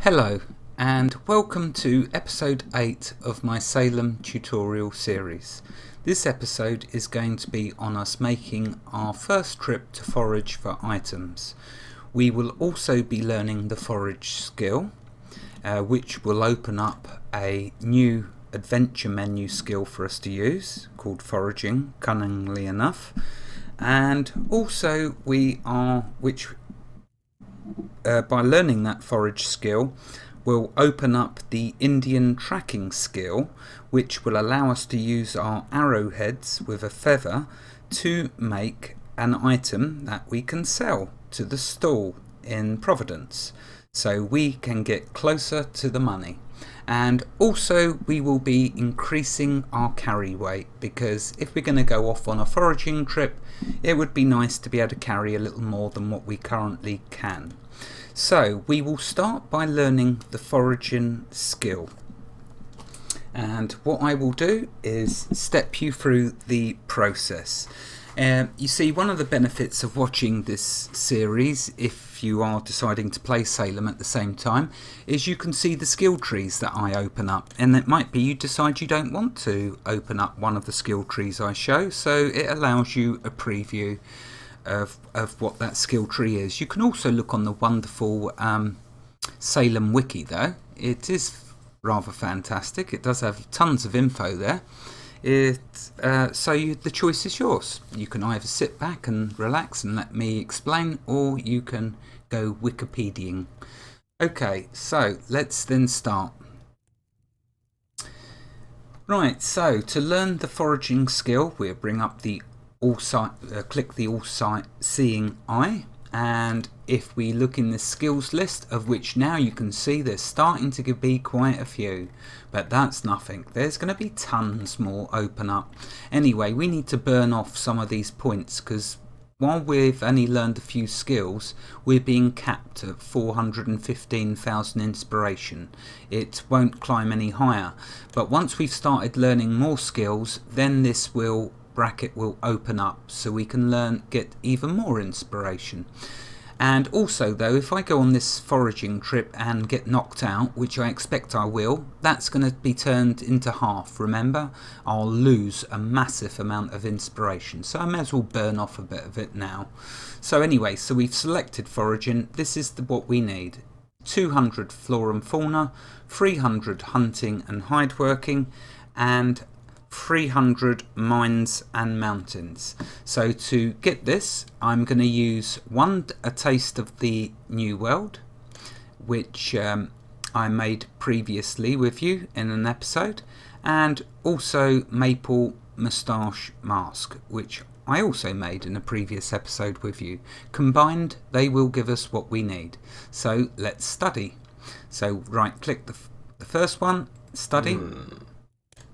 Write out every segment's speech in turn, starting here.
Hello and welcome to episode 8 of my Salem tutorial series. This episode is going to be on us making our first trip to forage for items. We will also be learning the forage skill, which will open up a new adventure menu skill for us to use called Foraging, cunningly enough. And also by learning that forage skill, we'll open up the Indian tracking skill, which will allow us to use our arrowheads with a feather to make an item that we can sell to the stall in Providence, so we can get closer to the money. And also we will be increasing our carry weight, because if we're going to go off on a foraging trip, it would be nice to be able to carry a little more than what we currently can. So we will start by learning the foraging skill, and what I will do is step you through the process. You see, one of the benefits of watching this series, if you are deciding to play Salem at the same time, is you can see the skill trees that I open up, and it might be you decide you don't want to open up one of the skill trees I show, so it allows you a preview of what that skill tree is. You can also look on the wonderful Salem wiki though. It is rather fantastic. It does have tons of info there. The choice is yours. You can either sit back and relax and let me explain, or you can go Wikipediaing. Okay, so let's then start. Right, so to learn the foraging skill, we'll bring up the click the all-seeing eye, and if we look in the skills list, of which now you can see there's starting to be quite a few, but that's nothing. There's going to be tons more open up. Anyway, we need to burn off some of these points, because while we've only learned a few skills, we're being capped at 415,000 inspiration. It won't climb any higher, but once we've started learning more skills, then this bracket will open up, so we can get even more inspiration. And also though, if I go on this foraging trip and get knocked out, which I expect I will, that's going to be turned into half. Remember, I'll lose a massive amount of inspiration, so I may as well burn off a bit of it now. So anyway, so we've selected foraging. This is what we need: 200 flora and fauna, 300 hunting and hide working, and 300 mines and mountains. So to get this, I'm going to use a taste of the New World, which I made previously with you in an episode, and also Maple Moustache Mask, which I also made in a previous episode with you. Combined, they will give us what we need. So let's study. So right click the first one, study.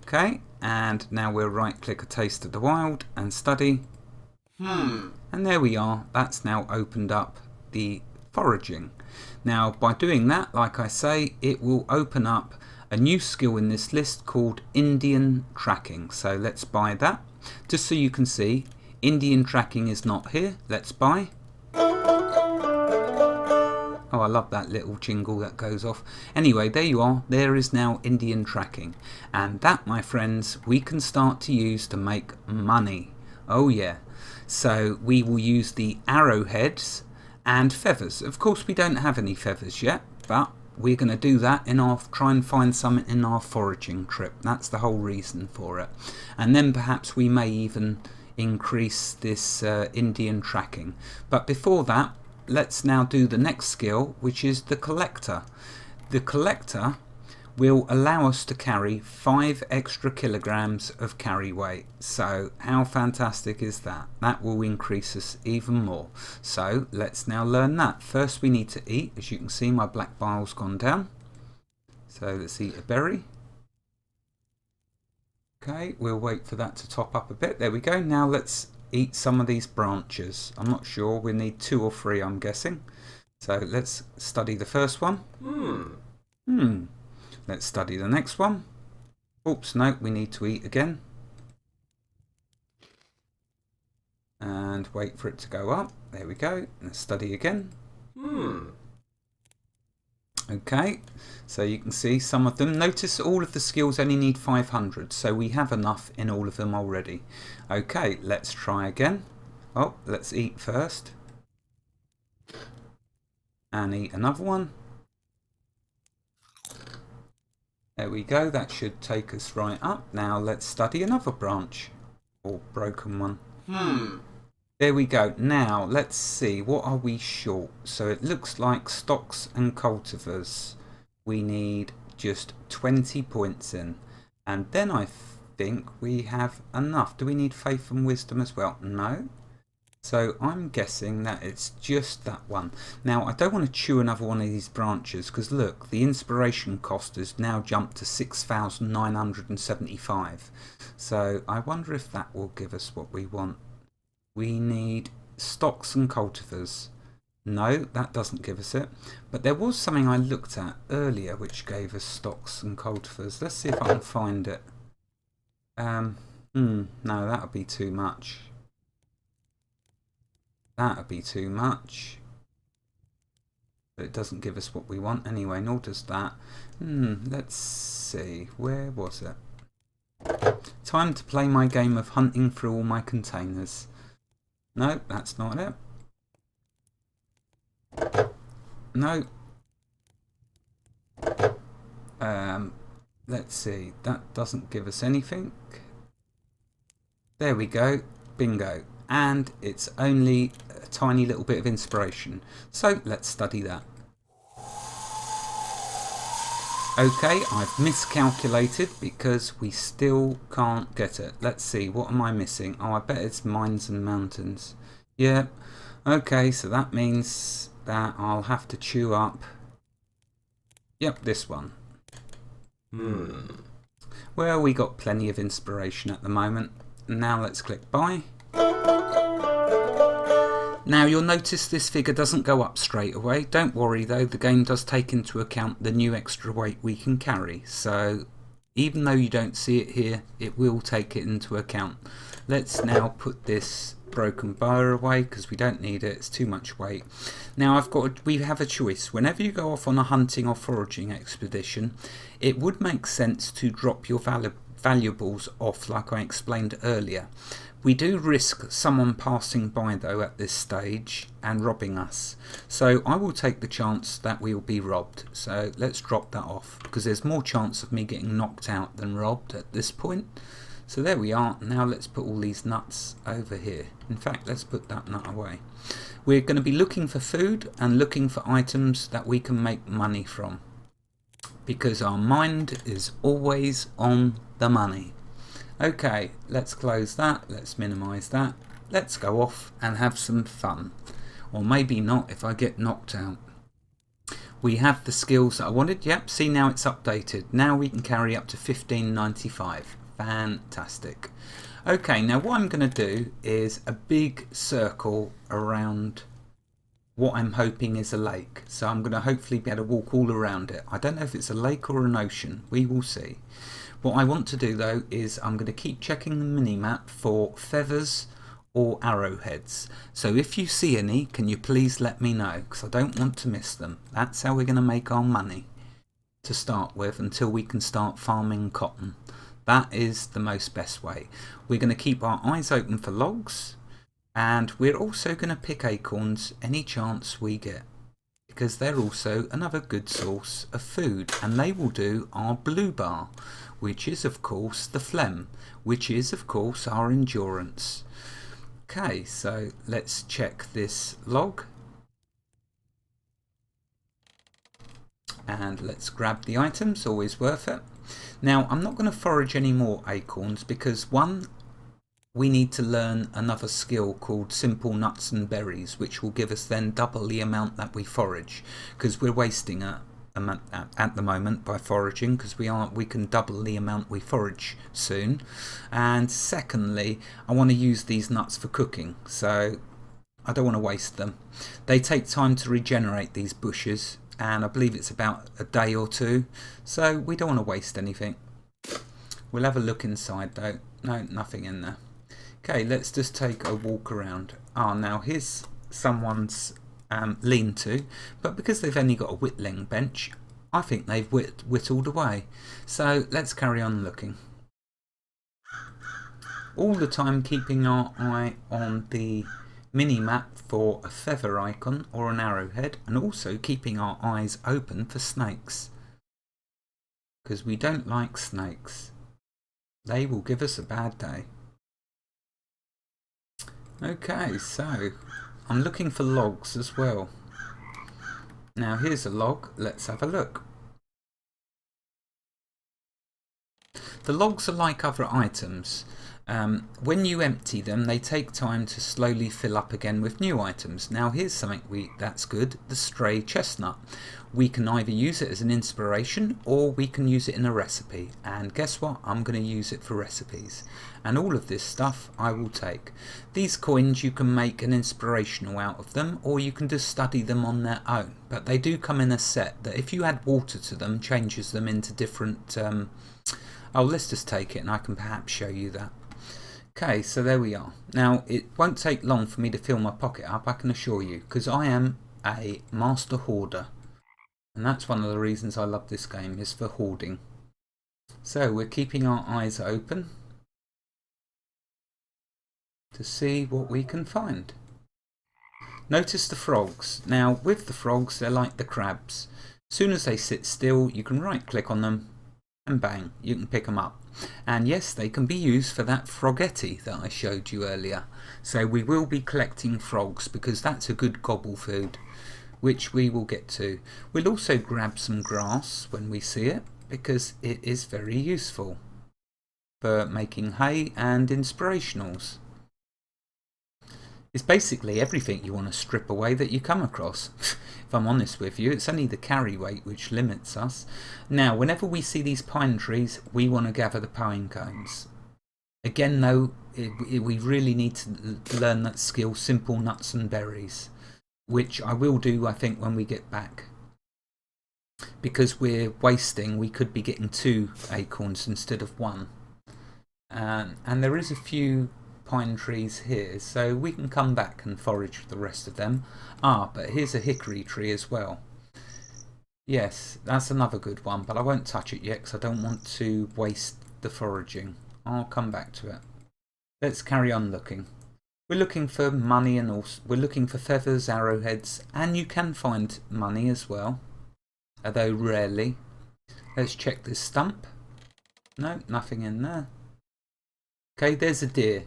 Okay, and now we'll right click a taste of the wild and study. And there we are. That's now opened up the foraging. Now by doing that, like I say, it will open up a new skill in this list called Indian tracking. So let's buy that. Just so you can see, Indian tracking is not here. Let's buy. Oh, I love that little jingle that goes off. Anyway, there you are. There is now Indian tracking. And that, my friends, we can start to use to make money. Oh yeah. So we will use the arrowheads and feathers. Of course, we don't have any feathers yet, but we're going to do that try and find some in our foraging trip. That's the whole reason for it. And then perhaps we may even increase this Indian tracking. But before that, let's now do the next skill, which is the collector. The collector will allow us to carry 5 extra kilograms of carry weight. So how fantastic is that? That will increase us even more. So let's now learn that. First we need to eat. As you can see, my black bile's gone down. So let's eat a berry. Okay, we'll wait for that to top up a bit. There we go. Now let's eat some of these branches. I'm not sure, we need 2 or 3, I'm guessing. So let's study the first one. Let's study the next one. Oops, no, we need to eat again. And wait for it to go up. There we go. Let's study again. Okay, so you can see some of them. Notice all of the skills only need 500, so we have enough in all of them already. Okay, let's try again. Oh, let's eat first. And eat another one. There we go, that should take us right up. Now let's study another branch, or broken one. There we go. Now let's see, what are we short? So it looks like stocks and cultivars. We need just 20 points in. And then I think we have enough. Do we need faith and wisdom as well? No. So I'm guessing that it's just that one. Now I don't want to chew another one of these branches because look, the inspiration cost has now jumped to 6,975. So I wonder if that will give us what we want. We need stocks and cultivars. No, that doesn't give us it. But there was something I looked at earlier which gave us stocks and cultivars. Let's see if I can find it. No, that would be too much. That would be too much. But it doesn't give us what we want anyway, nor does that. Let's see. Where was it? Time to play my game of hunting through all my containers. No, that's not it. No. Let's see. That doesn't give us anything. There we go. Bingo. And it's only a tiny little bit of inspiration. So let's study that. Okay, I've miscalculated because we still can't get it. Let's see, what am I missing? Oh, I bet it's mines and mountains. Yeah, okay, so that means that I'll have to chew up. Yep, this one. Well, we got plenty of inspiration at the moment. Now let's click buy. Now you'll notice this figure doesn't go up straight away. Don't worry though, the game does take into account the new extra weight we can carry. So even though you don't see it here, it will take it into account. Let's now put this broken bar away because we don't need it, it's too much weight. Now we have a choice. Whenever you go off on a hunting or foraging expedition, it would make sense to drop your valuables off like I explained earlier. We do risk someone passing by though at this stage and robbing us. So I will take the chance that we will be robbed. So let's drop that off because there's more chance of me getting knocked out than robbed at this point. So there we are. Now let's put all these nuts over here. In fact, let's put that nut away. We're going to be looking for food and looking for items that we can make money from, because our mind is always on the money. Okay, let's close that. Let's minimize that. Let's go off and have some fun. Or maybe not if I get knocked out. We have the skills that I wanted. Yep, see now it's updated. Now we can carry up to 1595. Fantastic. Okay, now what I'm going to do is a big circle around what I'm hoping is a lake. So I'm going to hopefully be able to walk all around it. I don't know if it's a lake or an ocean. We will see. What I want to do though is I'm going to keep checking the mini-map for feathers or arrowheads. So if you see any, can you please let me know, because I don't want to miss them. That's how we're going to make our money to start with until we can start farming cotton. That is the most best way. We're going to keep our eyes open for logs, and we're also going to pick acorns any chance we get, because they're also another good source of food, and they will do our blue bar, which is of course the phlegm, which is of course our endurance. Okay, so let's check this log. And let's grab the items, always worth it. Now I'm not going to forage any more acorns because one, we need to learn another skill called simple nuts and berries, which will give us then double the amount that we forage, because we're wasting at the moment by foraging, because we can double the amount we forage soon. And secondly, I want to use these nuts for cooking, so I don't want to waste them. They take time to regenerate, these bushes, and I believe it's about a day or two, so we don't want to waste anything. We'll have a look inside though. No, nothing in there. Okay, let's just take a walk around. Now here's someone's lean-to, but because they've only got a whittling bench, I think they've whittled away. So let's carry on looking. All the time keeping our eye on the mini-map for a feather icon or an arrowhead, and also keeping our eyes open for snakes, because we don't like snakes. They will give us a bad day. Okay, so I'm looking for logs as well. Now here's a log, let's have a look. The logs are like other items. When you empty them, they take time to slowly fill up again with new items. Now here's something that's good, the stray chestnut. We can either use it as an inspiration or we can use it in a recipe. And guess what? I'm going to use it for recipes. And all of this stuff I will take. These coins, you can make an inspirational out of them, or you can just study them on their own. But they do come in a set that if you add water to them, changes them into different... oh, let's just take it and I can perhaps show you that. Okay, so there we are. Now, it won't take long for me to fill my pocket up, I can assure you, because I am a master hoarder. And that's one of the reasons I love this game, is for hoarding. So, we're keeping our eyes open to see what we can find. Notice the frogs. Now, with the frogs, they're like the crabs. As soon as they sit still, you can right-click on them, and bang, you can pick them up. And yes, they can be used for that froggetti that I showed you earlier. So we will be collecting frogs because that's a good gobble food, which we will get to. We'll also grab some grass when we see it because it is very useful for making hay and inspirationals. It's basically everything you want to strip away that you come across. If I'm honest with you, it's only the carry weight which limits us. Now, whenever we see these pine trees, we want to gather the pine cones. Again though, we really need to learn that skill, simple nuts and berries, which I will do, I think, when we get back. Because we're wasting, we could be getting 2 acorns instead of 1. And there is a few pine trees here, so we can come back and forage the rest of them. But here's a hickory tree as well. Yes, that's another good one, but I won't touch it yet because I don't want to waste the foraging. I'll come back to it. Let's carry on looking. We're looking for money, and also we're looking for feathers, arrowheads, and you can find money as well, although rarely. Let's check this stump. No, nothing in there. Okay, there's a deer.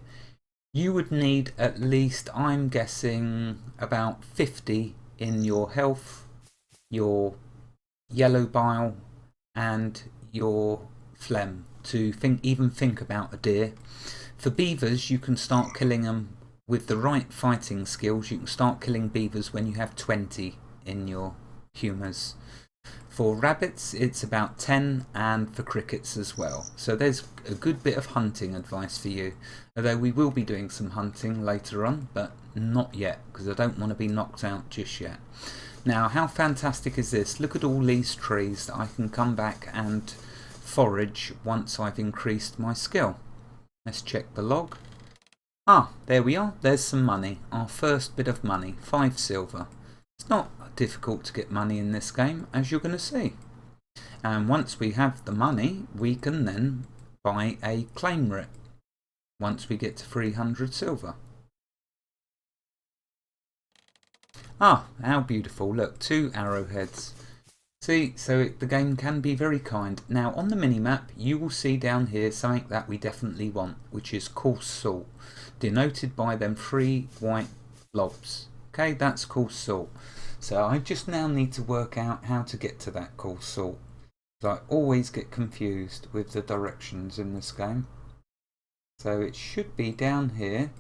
You would need at least, I'm guessing, about 50 in your health, your yellow bile, and your phlegm to even think about a deer. For beavers, you can start killing them with the right fighting skills. You can start killing beavers when you have 20 in your humours. For rabbits, it's about 10, and for crickets as well. So there's a good bit of hunting advice for you. Although we will be doing some hunting later on, but not yet, because I don't want to be knocked out just yet. Now, how fantastic is this? Look at all these trees that I can come back and forage once I've increased my skill. Let's check the log. There we are. There's some money. Our first bit of money, 5 silver. It's not difficult to get money in this game, as you're going to see. And once we have the money, we can then buy a claim writ once we get to 300 silver. How beautiful. Look, 2 arrowheads. See, so the game can be very kind. Now, on the mini-map, you will see down here something that we definitely want, which is coarse salt, denoted by them 3 white blobs. Okay, that's coarse salt. So I just now need to work out how to get to that coarse salt. I always get confused with the directions in this game. So it should be down here,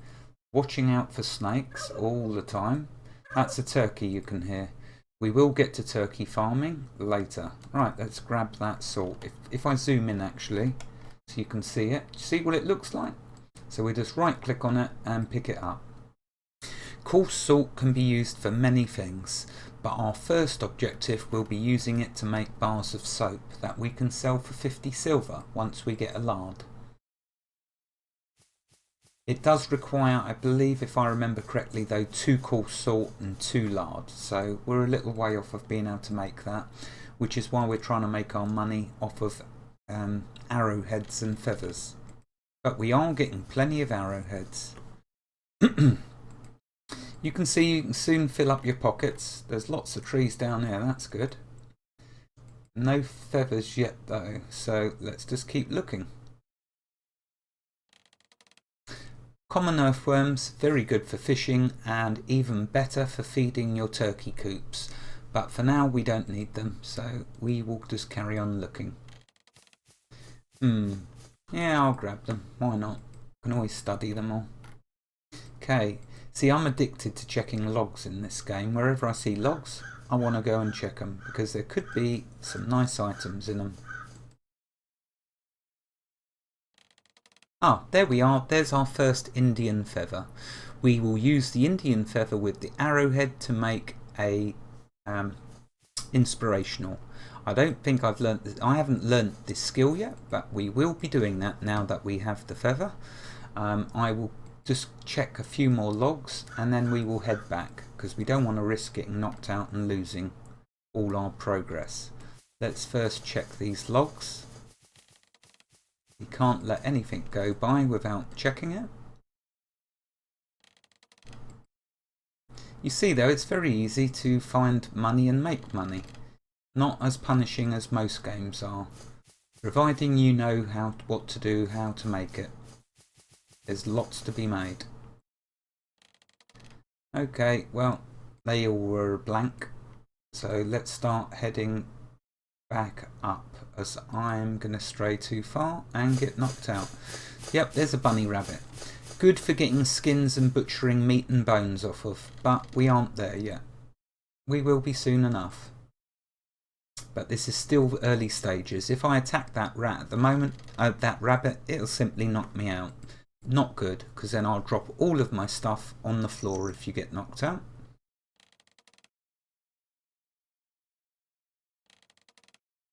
watching out for snakes all the time. That's a turkey you can hear. We will get to turkey farming later. Right, let's grab that salt. If I zoom in actually, so you can see it. See what it looks like? So we just right click on it and pick it up. Coarse salt can be used for many things, but our first objective will be using it to make bars of soap that we can sell for 50 silver once we get a lard. It does require, I believe, if I remember correctly though, 2 coarse salt and 2 lard, so we're a little way off of being able to make that, which is why we're trying to make our money off of arrowheads and feathers. But we are getting plenty of arrowheads. You can see you can soon fill up your pockets. There's lots of trees down there, that's good. No feathers yet though, so let's just keep looking. Common earthworms, very good for fishing and even better for feeding your turkey coops. But for now we don't need them, so we will just carry on looking. Yeah, I'll grab them. Why not? Can always study them all. Okay, see, I'm addicted to checking logs in this game. Wherever I see logs, I want to go and check them because there could be some nice items in them. Ah, there we are. There's our first Indian feather. We will use the Indian feather with the arrowhead to make a inspirational. I don't think I've learnt this. I haven't learnt this skill yet, but we will be doing that now that we have the feather. I will just check a few more logs and then we will head back because we don't want to risk getting knocked out and losing all our progress. Let's first check these logs. We can't let anything go by without checking it. You see though, it's very easy to find money and make money. Not as punishing as most games are, providing you know what to do, how to make it. There's lots to be made. Okay, well, they all were blank, so let's start heading back up as I'm going to stray too far and get knocked out. Yep, there's a bunny rabbit. Good for getting skins and butchering meat and bones off of, but we aren't there yet. We will be soon enough. But this is still early stages. If I attack that rat at the moment, that rabbit, it'll simply knock me out. Not good, because then I'll drop all of my stuff on the floor if you get knocked out.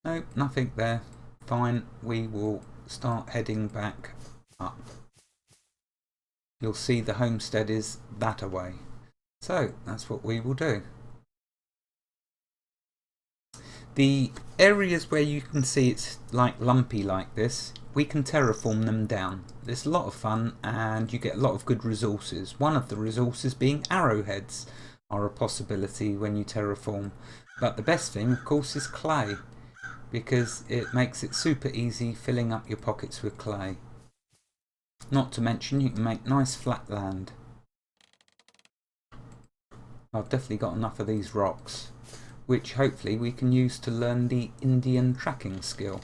Nope, nothing there. Fine, we will start heading back up. You'll see the homestead is that away. So that's what we will do. The areas where you can see it's like lumpy like this, we can terraform them down. It's a lot of fun and you get a lot of good resources. One of the resources being arrowheads are a possibility when you terraform. But the best thing, of course, is clay, because it makes it super easy filling up your pockets with clay. Not to mention you can make nice flat land. I've definitely got enough of these rocks, which hopefully we can use to learn the Indian tracking skill.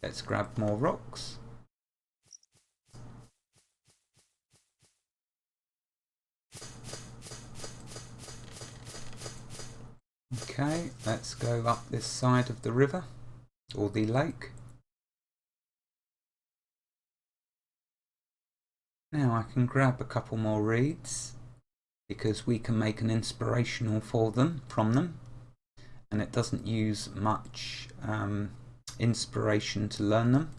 Let's grab more rocks. Okay, let's go up this side of the river, or the lake. Now I can grab a couple more reeds, because we can make an inspirational from them. And it doesn't use much inspiration to learn them,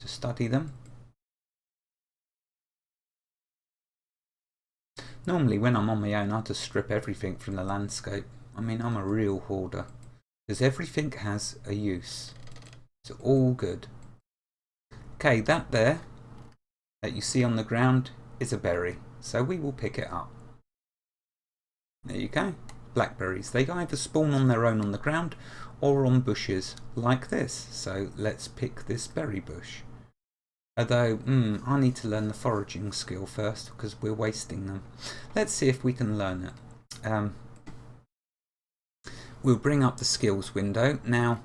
to study them. Normally when I'm on my own I just strip everything from the landscape. I mean, I'm a real hoarder, because everything has a use. It's all good. Okay, that there that you see on the ground is a berry, so we will pick it up. There you go, blackberries. They either spawn on their own on the ground or on bushes like this. So let's pick this berry bush. Although, I need to learn the foraging skill first because we're wasting them. Let's see if we can learn it. We'll bring up the skills window. Now,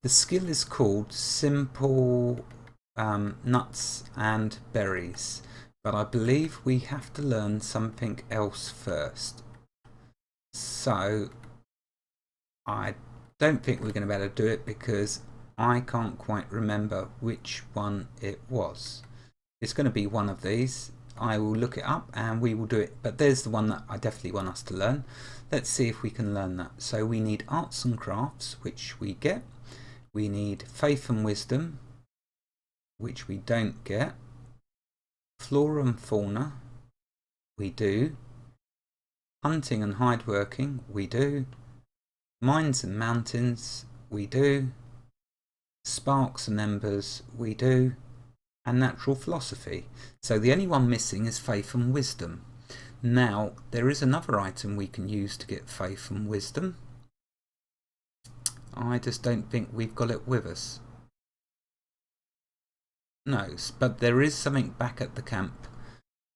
the skill is called Simple Nuts and Berries. But I believe we have to learn something else first. So I don't think we're going to be able to do it because I can't quite remember which one it was. It's going to be one of these. I will look it up and we will do it. But there's the one that I definitely want us to learn. Let's see if we can learn that. So we need arts and crafts, which we get. We need faith and wisdom. which we don't get. Flora and fauna, we do. Hunting and hideworking, we do. Mines and mountains, we do. Sparks and embers, we do. And natural philosophy. So the only one missing is faith and wisdom. Now, there is another item we can use to get faith and wisdom. I just don't think we've got it with us. No, but there is something back at the camp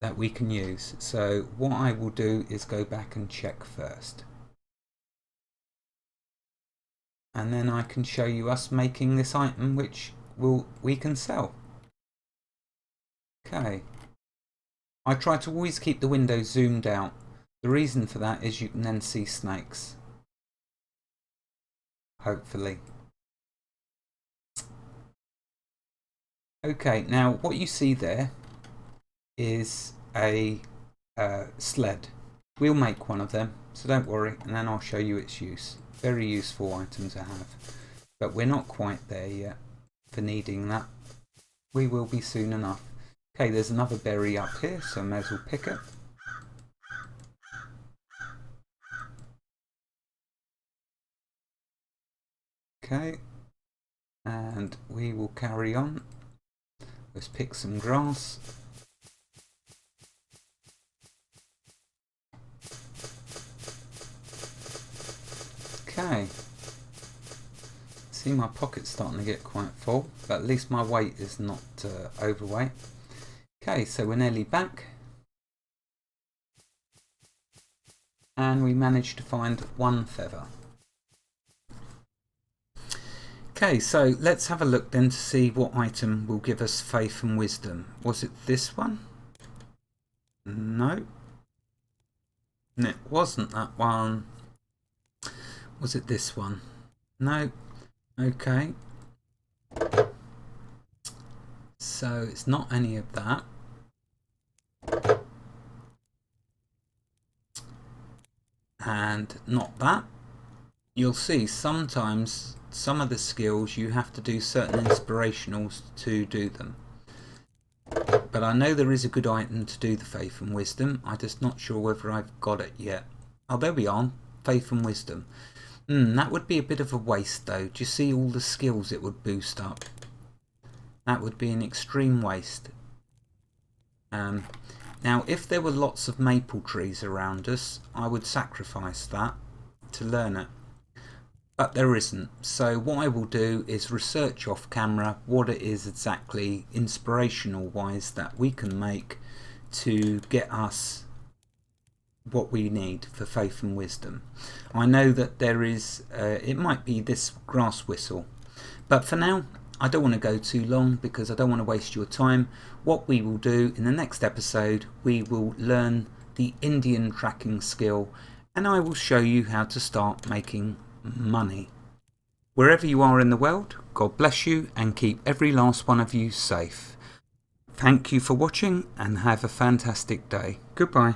that we can use. So what I will do is go back and check first. And then I can show you us making this item which we can sell. Okay. I try to always keep the window zoomed out. The reason for that is you can then see snakes. Hopefully. Okay, now what you see there is a sled. We'll make one of them, so don't worry, and then I'll show you its use. Very useful item to have. But we're not quite there yet for needing that. We will be soon enough. Okay, there's another berry up here, so I may as well pick it. Okay, and we will carry on. Let's pick some grass. Okay. See, my pocket's starting to get quite full, but at least my weight is not overweight. Okay, so we're nearly back. And we managed to find one feather. Okay, so let's have a look then to see what item will give us faith and wisdom. Was it this one? No. It wasn't that one. Was it this one? No. Okay. So it's not any of that. And not that. You'll see sometimes some of the skills you have to do certain inspirationals to do them. But I know there is a good item to do the faith and wisdom. I'm just not sure whether I've got it yet. Oh, there we are. Faith and wisdom. That would be a bit of a waste though. Do you see all the skills it would boost up? That would be an extreme waste. Now if there were lots of maple trees around us, I would sacrifice that to learn it. But there isn't. So what I will do is research off camera what it is exactly inspirational wise that we can make to get us what we need for faith and wisdom. I know that there is, it might be this grass whistle, but for now I don't want to go too long because I don't want to waste your time. What we will do in the next episode, we will learn the Indian tracking skill and I will show you how to start making money. Wherever you are in the world, God bless you and keep every last one of you safe. Thank you for watching and have a fantastic day. Goodbye.